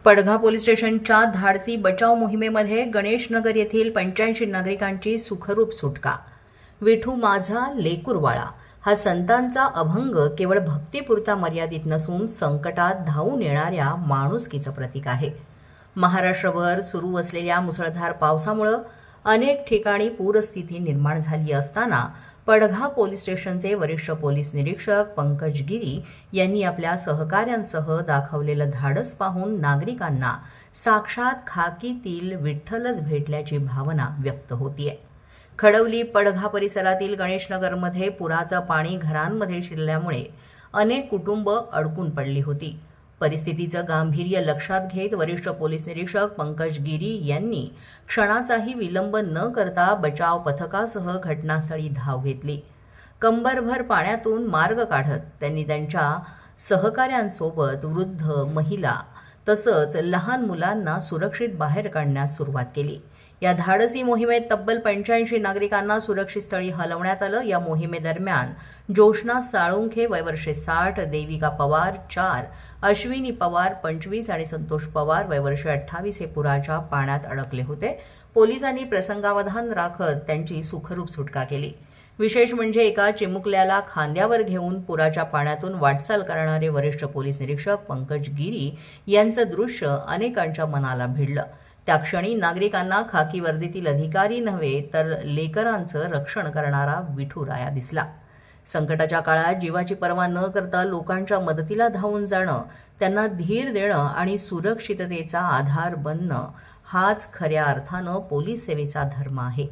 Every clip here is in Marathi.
पडघा पोलीस स्टेशनच्या धाडसी बचाव मोहिमेमध्ये गणेशनगर येथील 85 नागरिकांची सुखरूप सुटका। विठू माझा लेकुरवाळा हा संतांचा अभंग केवळ भक्तीपुरता मर्यादित नसून संकटात धावून येणाऱ्या माणुसकीचं प्रतीक आहे। महाराष्ट्रभर सुरू असलेल्या मुसळधार पावसामुळे अनेक ठिकाणी पूरस्थिती निर्माण झाली असताना पडघा पोलीस स्टेशनचे वरिष्ठ पोलीस निरीक्षक पंकज गिरी यांनी आपल्या सहकाऱ्यांसह दाखवलेलं धाडस पाहून नागरिकांना साक्षात खाकीतील विठ्ठलच भेटल्याची भावना व्यक्त होतीये। खडवली पडघा परिसरातील गणेशनगरमध्ये पुराचं पाणी घरांमध्ये शिरल्यामुळे अनेक कुटुंब अडकून पडली होती। परिस्थितीचं गांभीर्य लक्षात घेत वरिष्ठ पोलीस निरीक्षक पंकज गिरी यांनी क्षणाचाही विलंब न करता बचाव पथकासह घटनास्थळी धाव घेतली। कंबरभर पाण्यातून मार्ग काढत त्यांनी त्यांच्या सहकाऱ्यांसोबत वृद्ध, महिला तसंच लहान मुलांना सुरक्षित बाहेर काढण्यास सुरुवात केली। या धाडसी मोहिमेत तब्बल 85 नागरिकांना सुरक्षित स्थळी हलवण्यात आलं। या मोहिमेदरम्यान जोशना साळुंखे वय वर्ष 60, देविका पवार 4, अश्विनी पवार 25 आणि संतोष पवार वय वर्ष 28 हे पुराच्या पाण्यात अडकले होते। पोलिसांनी प्रसंगावधान राखत त्यांची सुखरूप सुटका केली। विशेष म्हणजे एका चिमुकल्याला खांद्यावर घेऊन पुराच्या पाण्यातून वाटचाल करणारे वरिष्ठ पोलीस निरीक्षक पंकज गिरी यांचं दृश्य अनेकांच्या मनाला भिडलं। त्या क्षणी नागरिकांना खाकी वर्दीतील अधिकारी नव्हे तर लेकरांचं रक्षण करणारा विठुराया दिसला। संकटाच्या काळात जीवाची पर्वा न करता लोकांच्या मदतीला धावून जाणं, त्यांना धीर देणं आणि सुरक्षिततेचा आधार बनणं हाच खऱ्या अर्थानं पोलीस सेवेचा धर्म आहे।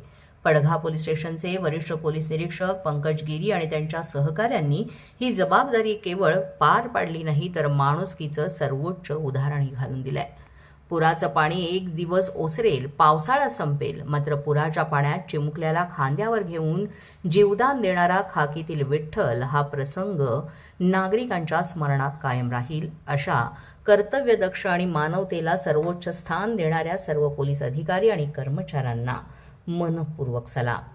पडघा पोलीस स्टेशनचे वरिष्ठ पोलीस निरीक्षक पंकज गिरी आणि त्यांच्या सहकाऱ्यांनी ही जबाबदारी केवळ पार पाडली नाही तर माणुसकीचं सर्वोच्च उदाहरण घालून दिलंय। पुराचं पाणी एक दिवस ओसरेल, पावसाळा संपेल, मात्र पुराच्या पाण्यात चिमुकल्याला खांद्यावर घेऊन जीवदान देणारा खाकीतील विठ्ठल हा प्रसंग नागरिकांच्या स्मरणात कायम राहील। अशा कर्तव्यदक्ष आणि मानवतेला सर्वोच्च स्थान देणाऱ्या सर्व पोलीस अधिकारी आणि कर्मचाऱ्यांना मनपूर्वक सलाम।